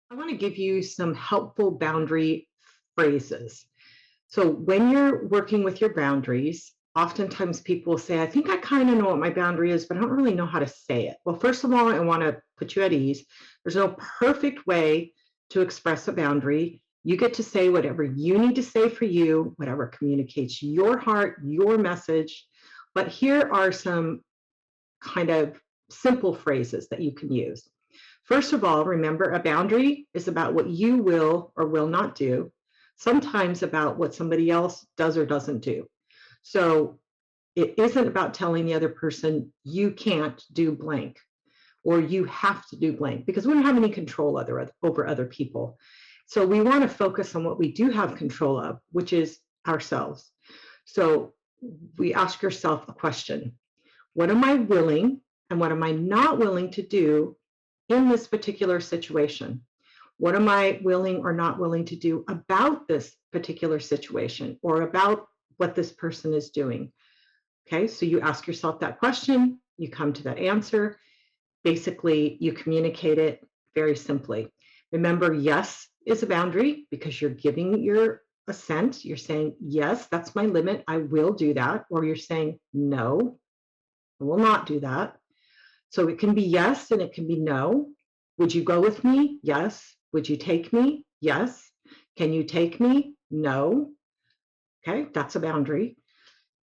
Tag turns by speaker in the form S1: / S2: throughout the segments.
S1: I want to give you some helpful boundary phrases. So, when you're working with your boundaries, oftentimes people will say, I think I kind of know what my boundary is, but I don't really know how to say it. Well, first of all, I want to put you at ease. There's no perfect way to express a boundary. You get to say whatever you need to say for you, whatever communicates your heart, your message. But here are some kind of simple phrases that you can use. First of all, remember a boundary is about what you will or will not do, sometimes about what somebody else does or doesn't do. So it isn't about telling the other person you can't do blank or you have to do blank because we don't have any control over other people. So we want to focus on what we do have control of, which is ourselves. So we ask yourself a question. What am I willing and what am I not willing to do in this particular situation? What am I willing or not willing to do about this particular situation or about what this person is doing? Okay, so you ask yourself that question, you come to that answer. Basically, you communicate it very simply. Remember, yes is a boundary because you're giving your assent. You're saying, yes, that's my limit. I will do that. Or you're saying, no, I will not do that. So it can be yes and it can be no. Would you go with me? Yes. Would you take me? Yes. Can you take me? No. Okay, that's a boundary.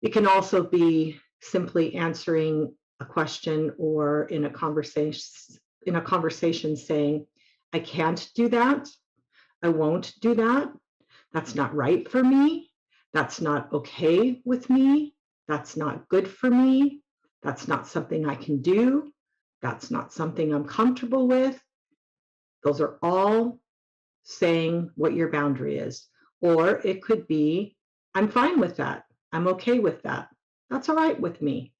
S1: It can also be simply answering a question or in a conversation saying, I can't do that. I won't do that. That's not right for me. That's not okay with me. That's not good for me. That's not something I can do. That's not something I'm comfortable with. Those are all saying what your boundary is. Or it could be, I'm fine with that. I'm okay with that. That's all right with me.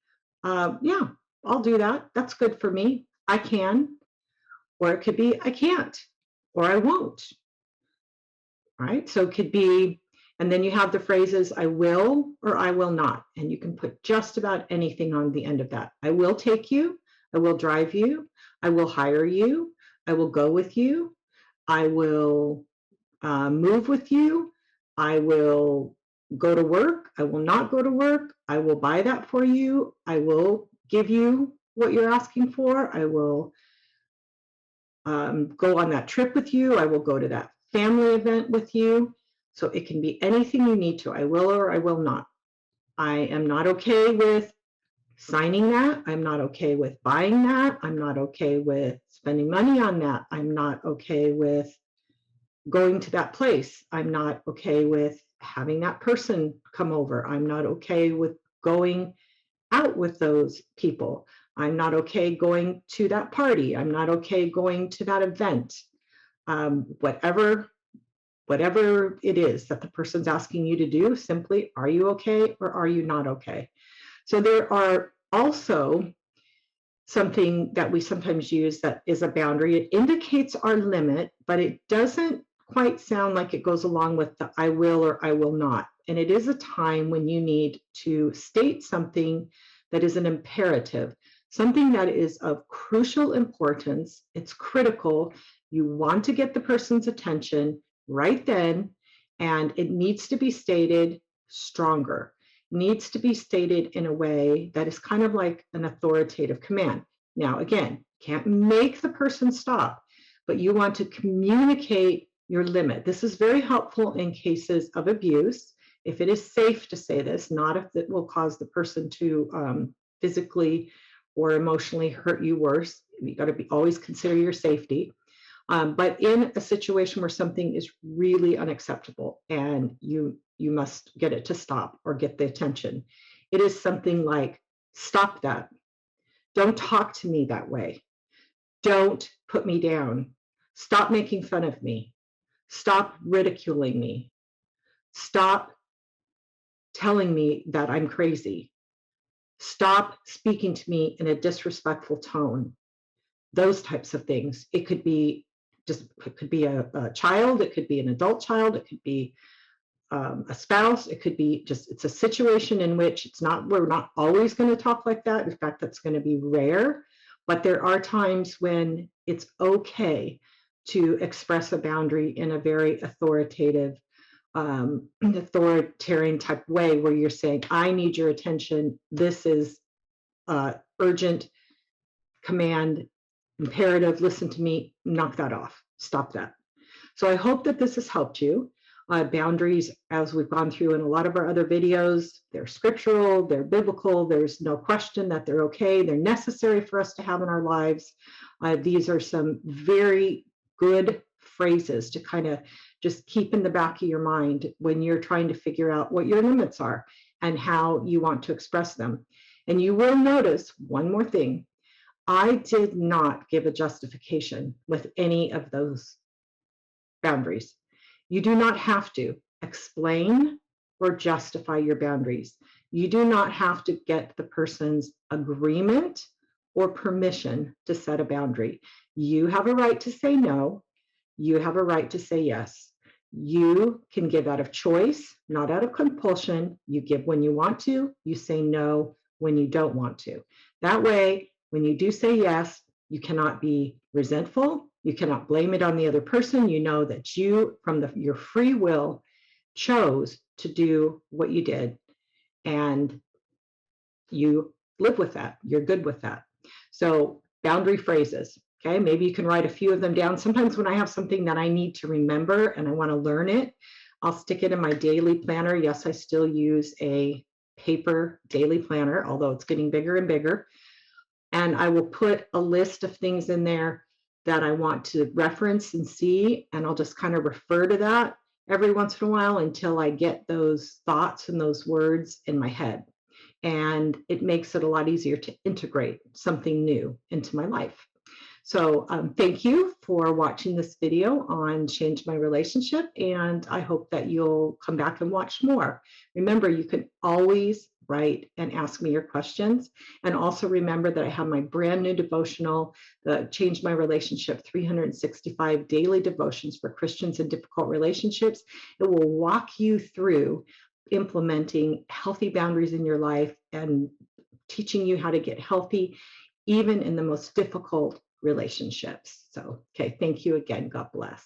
S1: Yeah, I'll do that. That's good for me. I can. Or it could be, I can't. Or I won't. All right. So it could be, and then you have the phrases, I will or I will not. And you can put just about anything on the end of that. I will take you. I will drive you. I will hire you. I will go with you. I will move with you. I will go to work. I will not go to work. I will buy that for you. I will give you what you're asking for. I will go on that trip with you. I will go to that family event with you. So it can be anything you need to. I will or I will not. I am not okay with signing that. I'm not okay with buying that. I'm not okay with spending money on that. I'm not okay with going to that place. I'm not okay with having that person come over. I'm not okay with going out with those people. I'm not okay going to that party. I'm not okay going to that event. Whatever it is that the person's asking you to do, simply, are you okay or are you not okay? So there are also something that we sometimes use that is a boundary. It indicates our limit, but it doesn't quite sound like it goes along with the I will or I will not. And it is a time when you need to state something that is an imperative, something that is of crucial importance. It's critical. You want to get the person's attention right then, and it needs to be stated stronger, needs to be stated in a way that is kind of like an authoritative command. Now, again, can't make the person stop, but you want to communicate your limit. This is very helpful in cases of abuse. If it is safe to say this, not if it will cause the person to physically or emotionally hurt you worse. You got to be always consider your safety. But in a situation where something is really unacceptable and you must get it to stop or get the attention, it is something like, stop that. Don't talk to me that way. Don't put me down. Stop making fun of me. Stop ridiculing me. Stop telling me that I'm crazy. Stop speaking to me in a disrespectful tone. Those types of things. It could be a child, it could be an adult child, it could be a spouse, it could be just, it's a situation in which we're not always going to talk like that. In fact, that's going to be rare, but there are times when it's okay to express a boundary in a very authoritarian type way where you're saying, I need your attention. This is urgent, command, imperative, listen to me, knock that off, stop that. So I hope that this has helped you. Boundaries, as we've gone through in a lot of our other videos, they're scriptural, they're biblical, there's no question that they're okay, they're necessary for us to have in our lives. These are some very good phrases to kind of just keep in the back of your mind when you're trying to figure out what your limits are and how you want to express them. And you will notice one more thing. I did not give a justification with any of those boundaries. You do not have to explain or justify your boundaries. You do not have to get the person's agreement or permission to set a boundary. You have a right to say no. You have a right to say yes. You can give out of choice, not out of compulsion. You give when you want to, you say no when you don't want to. That way, when you do say yes, you cannot be resentful. You cannot blame it on the other person. You know that you, from your free will, chose to do what you did, and you live with that. You're good with that. So boundary phrases. Okay, maybe you can write a few of them down. Sometimes when I have something that I need to remember and I want to learn it, I'll stick it in my daily planner. Yes, I still use a paper daily planner, although it's getting bigger and bigger. And I will put a list of things in there that I want to reference and see, and I'll just kind of refer to that every once in a while until I get those thoughts and those words in my head. And it makes it a lot easier to integrate something new into my life. So thank you for watching this video on Change My Relationship, and I hope that you'll come back and watch more. Remember, you can always write and ask me your questions. And also remember that I have my brand new devotional, the Change My Relationship 365 Daily Devotions for Christians in Difficult Relationships. It will walk you through implementing healthy boundaries in your life and teaching you how to get healthy, even in the most difficult relationships. So, okay, thank you again. God bless.